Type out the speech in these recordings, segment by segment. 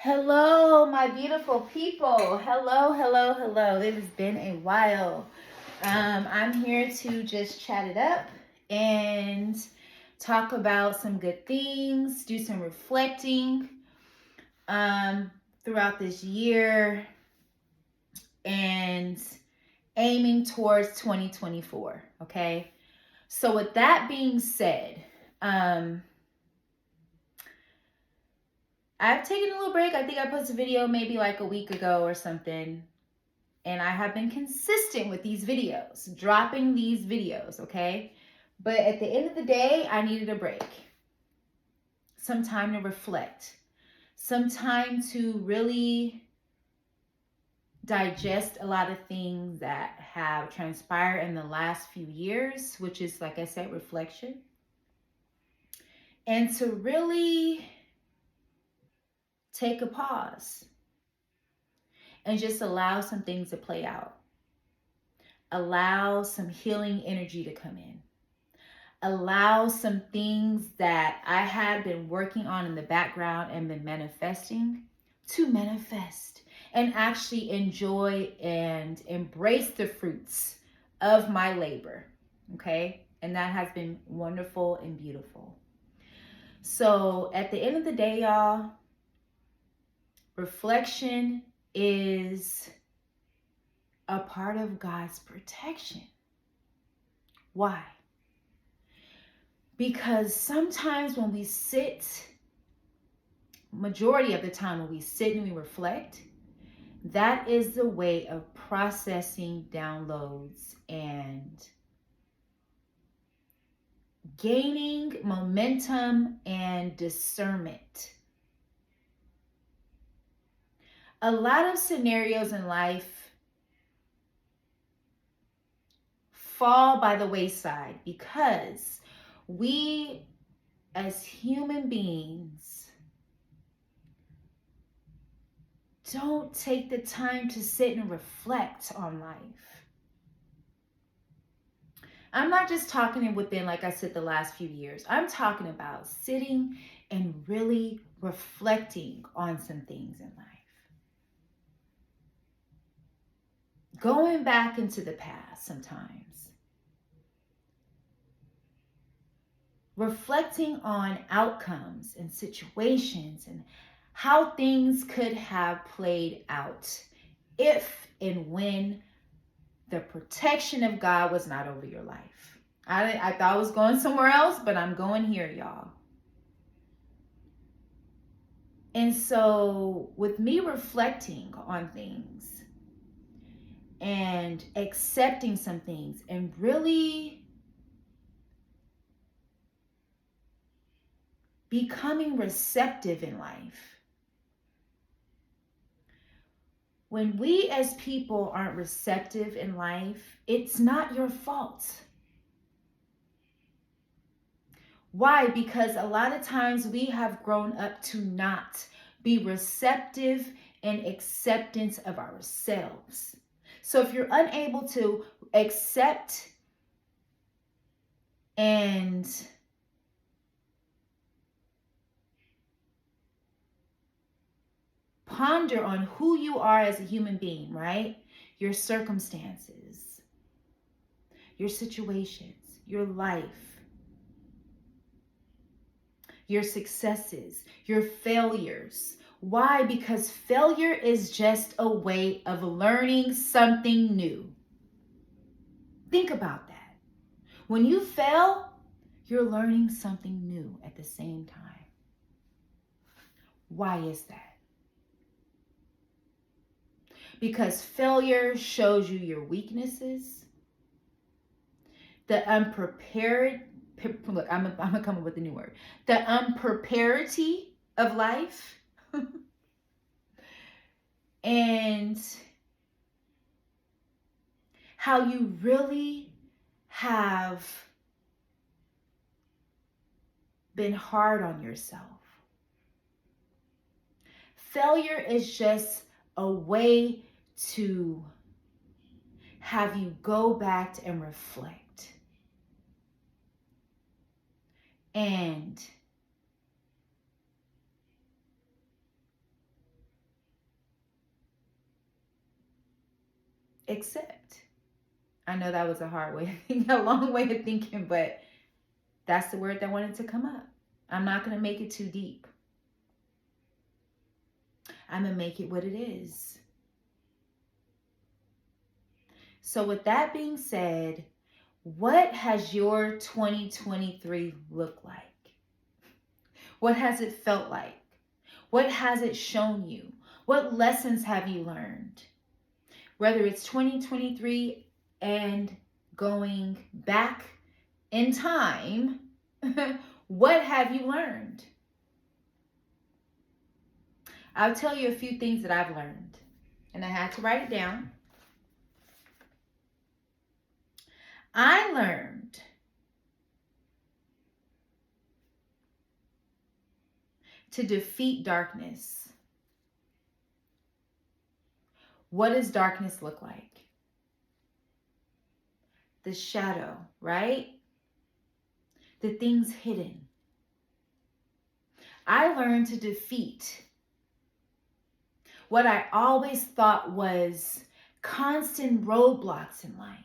Hello, my beautiful people. Hello, hello, hello. It has been a while. I'm here to just chat it up and talk about some good things, do some reflecting um, throughout this year and aiming towards 2024. Okay. So, with that being said, I've taken a little break. I think I posted a video maybe like a week ago or something. And I have been consistent with these videos, dropping these videos, okay? But at the end of the day, I needed a break. Some time to reflect. Some time to really digest a lot of things that have transpired in the last few years, which is, like I said, reflection. And to really take a pause and just allow some things to play out. Allow some healing energy to come in. Allow some things that I had been working on in the background and been manifesting to manifest and actually enjoy and embrace the fruits of my labor. Okay. And that has been wonderful and beautiful. So at the end of the day, y'all, reflection is a part of God's protection. Why? Because sometimes when we sit, majority of the time when we sit and we reflect, that is the way of processing downloads and gaining momentum and discernment. A lot of scenarios in life fall by the wayside because we as human beings don't take the time to sit and reflect on life. I'm not just talking within, like I said, the last few years. I'm talking about sitting and really reflecting on some things in life. Going back into the past sometimes. Reflecting on outcomes and situations and how things could have played out if and when the protection of God was not over your life. I thought I was going somewhere else, but I'm going here, y'all. And so with me reflecting on things and accepting some things and really becoming receptive in life. When we as people aren't receptive in life, it's not your fault. Why? Because a lot of times we have grown up to not be receptive and acceptance of ourselves. So if you're unable to accept and ponder on who you are as a human being, right? Your circumstances, your situations, your life, your successes, your failures. Why? Because failure is just a way of learning something new. Think about that. When you fail, you're learning something new at the same time. Why is that? Because failure shows you your weaknesses, the unprepared, look, I'm going to come up with a new word, the unpreparity of life, and how you really have been hard on yourself. Failure is just a way to have you go back and reflect. And accept. I know that was a hard way of thinking, a long way of thinking, but that's the word that wanted to come up. I'm not going to make it too deep. I'm going to make it what it is. So with that being said, what has your 2023 looked like? What has it felt like? What has it shown you? What lessons have you learned? Whether it's 2023 and going back in time, what have you learned? I'll tell you a few things that I've learned, and I had to write it down. I learned to defeat darkness. What does darkness look like? The shadow, right? The things hidden. I learned to defeat what I always thought was constant roadblocks in life.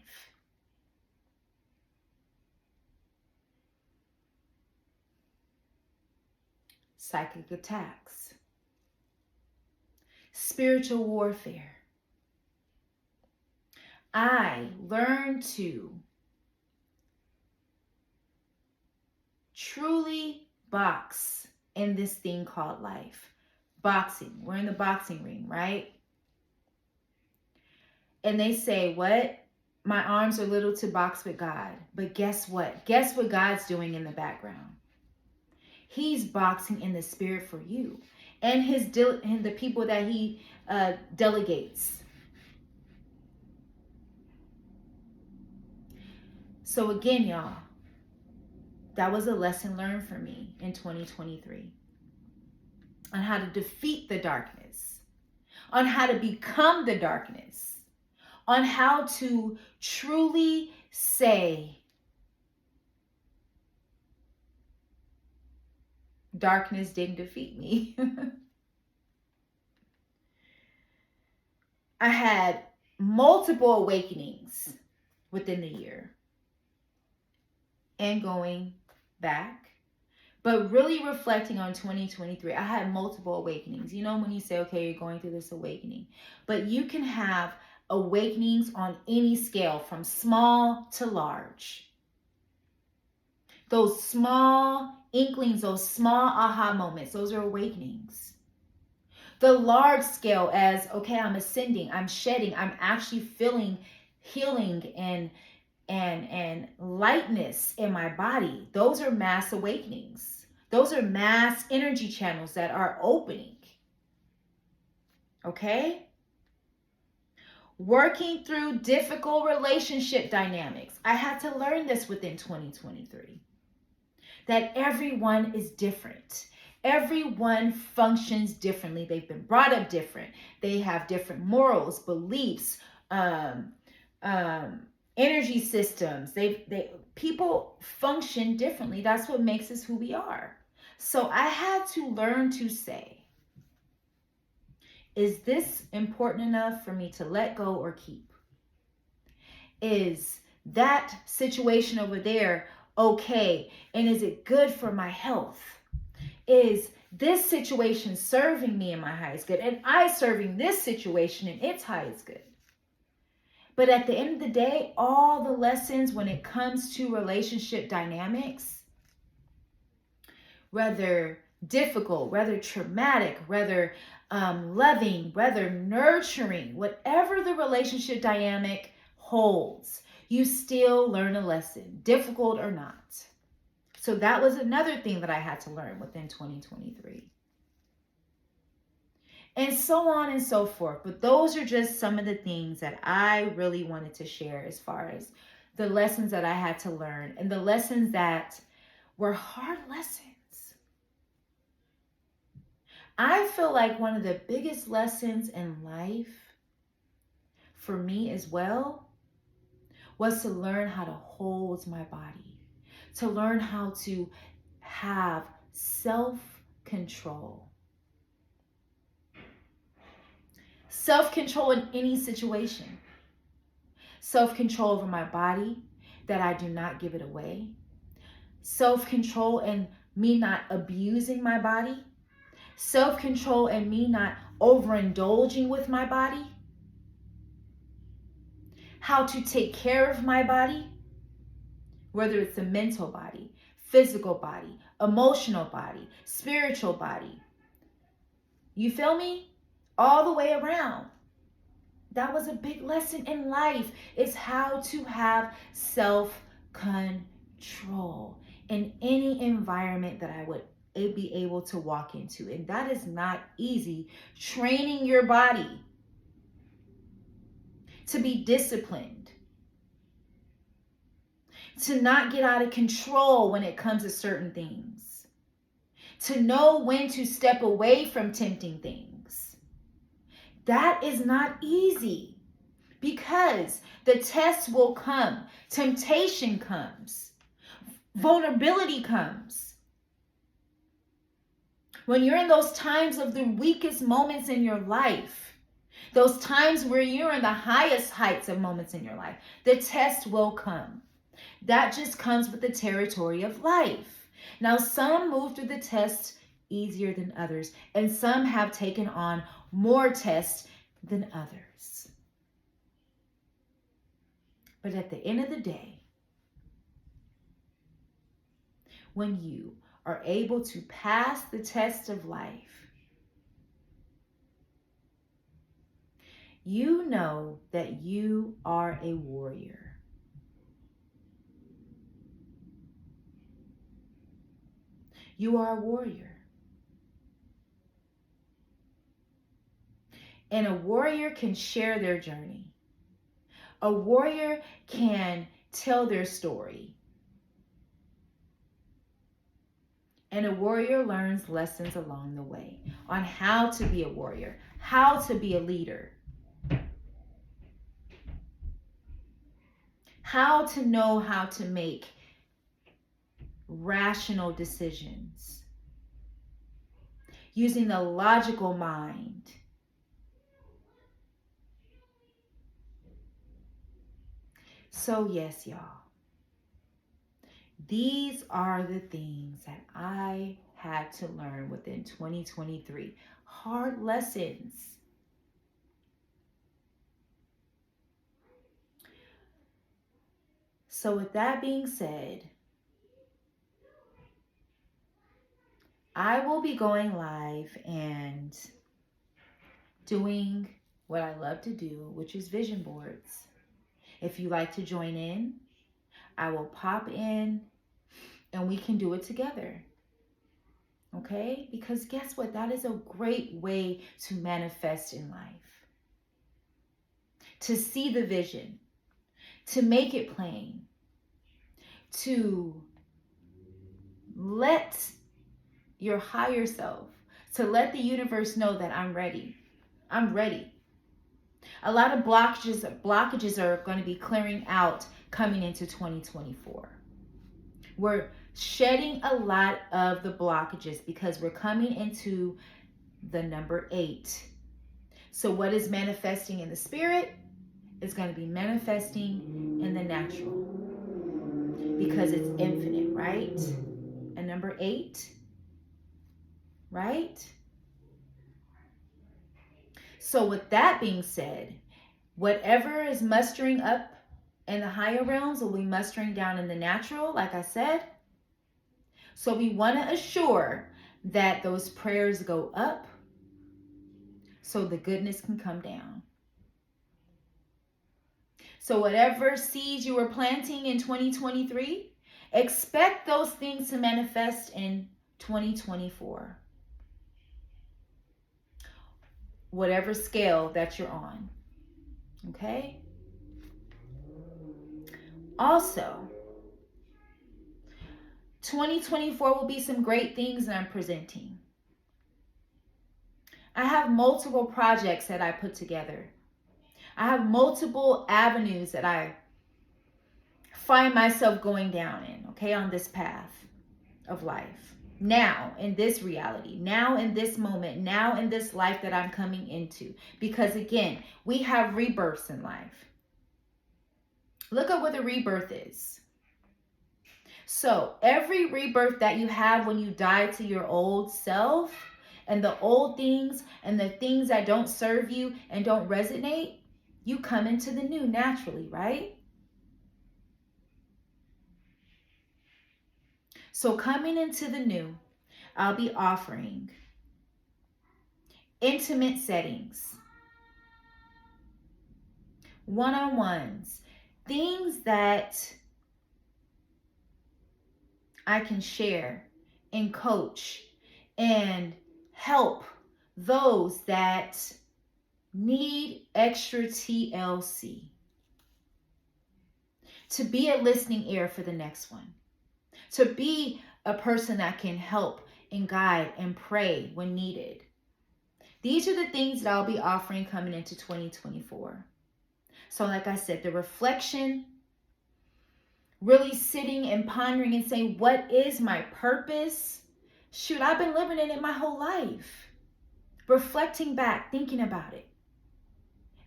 Psychic attacks, spiritual warfare. I learned to truly box in this thing called life. Boxing. We're in the boxing ring, right? And they say, what? My arms are little to box with God. But guess what? Guess what God's doing in the background? He's boxing in the spirit for you and and the people that he delegates. So again, y'all, that was a lesson learned for me in 2023 on how to defeat the darkness, on how to become the darkness, on how to truly say, darkness didn't defeat me. I had multiple awakenings within the year and going back, but really reflecting on 2023, I had multiple awakenings. You know, when you say, okay, you're going through this awakening, but you can have awakenings on any scale from small to large. Those small inklings, those small aha moments, those are awakenings. The large scale as, okay, I'm ascending, I'm shedding, I'm actually feeling healing and lightness in my body. Those are mass awakenings. Those are mass energy channels that are opening. Okay? Working through difficult relationship dynamics. I had to learn this within 2023. That everyone is different. Everyone functions differently. They've been brought up different. They have different morals, beliefs, energy systems. People function differently. That's what makes us who we are. So I had to learn to say, is this important enough for me to let go or keep? Is that situation over there okay? And is it good for my health? Is this situation serving me in my highest good? And I serving this situation in its highest good? But at the end of the day, all the lessons when it comes to relationship dynamics, whether difficult, whether traumatic, whether loving, whether nurturing, whatever the relationship dynamic holds, you still learn a lesson, difficult or not. So that was another thing that I had to learn within 2023. And so on and so forth. But those are just some of the things that I really wanted to share as far as the lessons that I had to learn and the lessons that were hard lessons. I feel like one of the biggest lessons in life for me as well was to learn how to hold my body, to learn how to have self-control. Self-control in any situation. Self-control over my body, that I do not give it away. Self-control and me not abusing my body. Self-control and me not overindulging with my body. How to take care of my body, whether it's the mental body, physical body, emotional body, spiritual body. You feel me? All the way around. That was a big lesson in life, is how to have self-control in any environment that I would be able to walk into. And that is not easy. Training your body to be disciplined, to not get out of control when it comes to certain things, to know when to step away from tempting things. That is not easy, because the tests will come, temptation comes, vulnerability comes. When you're in those times of the weakest moments in your life, those times where you're in the highest heights of moments in your life, the test will come. That just comes with the territory of life. Now, some move through the test easier than others, and some have taken on more tests than others. But at the end of the day, when you are able to pass the test of life, you know that you are a warrior. You are a warrior. And a warrior can share their journey. A warrior can tell their story. And a warrior learns lessons along the way on how to be a warrior, how to be a leader, how to know how to make rational decisions, using the logical mind. So yes, y'all, these are the things that I had to learn within 2023. Hard lessons. So with that being said, I will be going live and doing what I love to do, which is vision boards. If you like to join in, I will pop in and we can do it together. Okay? Because guess what? That is a great way to manifest in life. To see the vision, to make it plain, to let your higher self, to let the universe know that I'm ready. I'm ready. A lot of blockages are going to be clearing out coming into 2024. We're shedding a lot of the blockages because we're coming into the number 8. So what is manifesting in the spirit is going to be manifesting in the natural, because it's infinite, right? And number 8, right? So with that being said, whatever is mustering up in the higher realms will be mustering down in the natural, like I said. So we want to assure that those prayers go up so the goodness can come down. So whatever seeds you were planting in 2023, expect those things to manifest in 2024. Whatever scale that you're on. Okay? Also, 2024 will be some great things that I'm presenting. I have multiple projects that I put together. I have multiple avenues that I find myself going down in, okay, on this path of life. Now, in this reality, now in this moment, now in this life that I'm coming into. Because again, we have rebirths in life. Look at what the rebirth is. So every rebirth that you have when you die to your old self and the old things and the things that don't serve you and don't resonate, you come into the new naturally, right? So coming into the new, I'll be offering intimate settings, one-on-ones, things that I can share and coach and help those that need extra TLC. To be a listening ear for the next one. To be a person that can help and guide and pray when needed. These are the things that I'll be offering coming into 2024. So like I said, the reflection, really sitting and pondering and saying, what is my purpose? Shoot, I've been living in it my whole life. Reflecting back, thinking about it.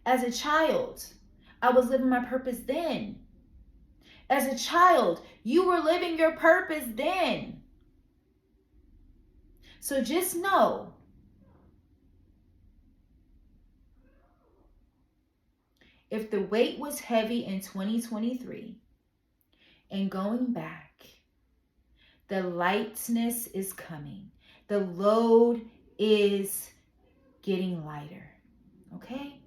As a child, I was living my purpose then. As a child, you were living your purpose then. So just know, if the weight was heavy in 2023 and going back, the lightness is coming. The load is getting lighter. Okay?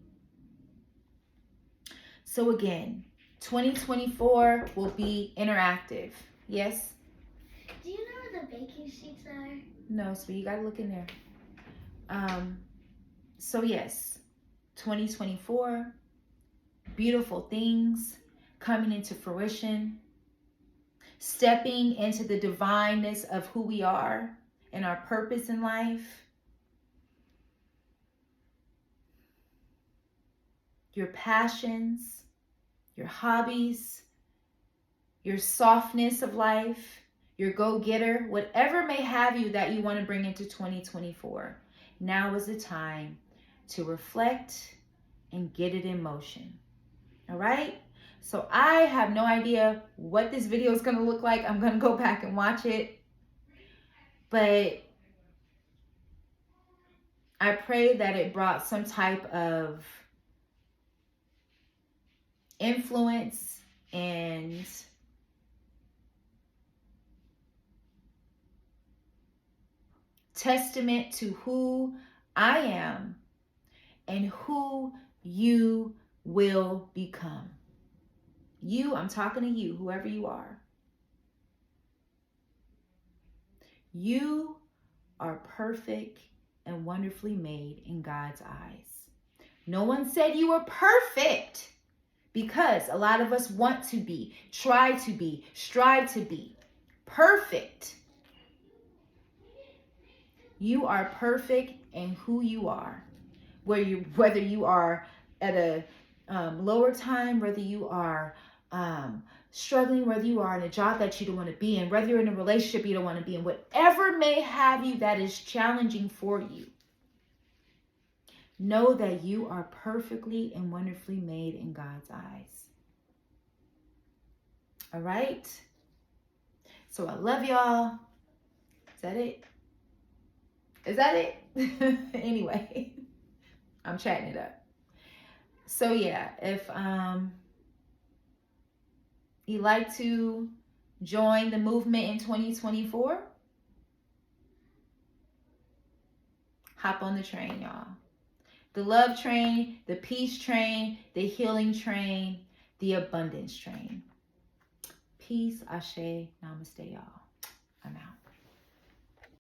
So again, 2024 will be interactive. Yes? Do you know where the baking sheets are? No, sweetie, you gotta look in there. So yes, 2024, beautiful things coming into fruition, stepping into the divineness of who we are and our purpose in life. Your passions, your hobbies, your softness of life, your go-getter, whatever may have you that you want to bring into 2024. Now is the time to reflect and get it in motion. All right? So I have no idea what this video is going to look like. I'm going to go back and watch it. But I pray that it brought some type of influence and testament to who I am and who you will become. You, I'm talking to you, whoever you are. You are perfect and wonderfully made in God's eyes. No one said you were perfect, because a lot of us want to be, try to be, strive to be perfect. You are perfect in who you are. Whether you are at a lower time, whether you are struggling, whether you are in a job that you don't want to be in, whether you're in a relationship you don't want to be in, whatever may have you that is challenging for you, know that you are perfectly and wonderfully made in God's eyes. All right? So I love y'all. Is that it? Is that it? Anyway, I'm chatting it up. So yeah, if you'd like to join the movement in 2024, hop on the train, y'all. The love train, the peace train, the healing train, the abundance train. Peace, ashe, namaste, y'all. I'm out.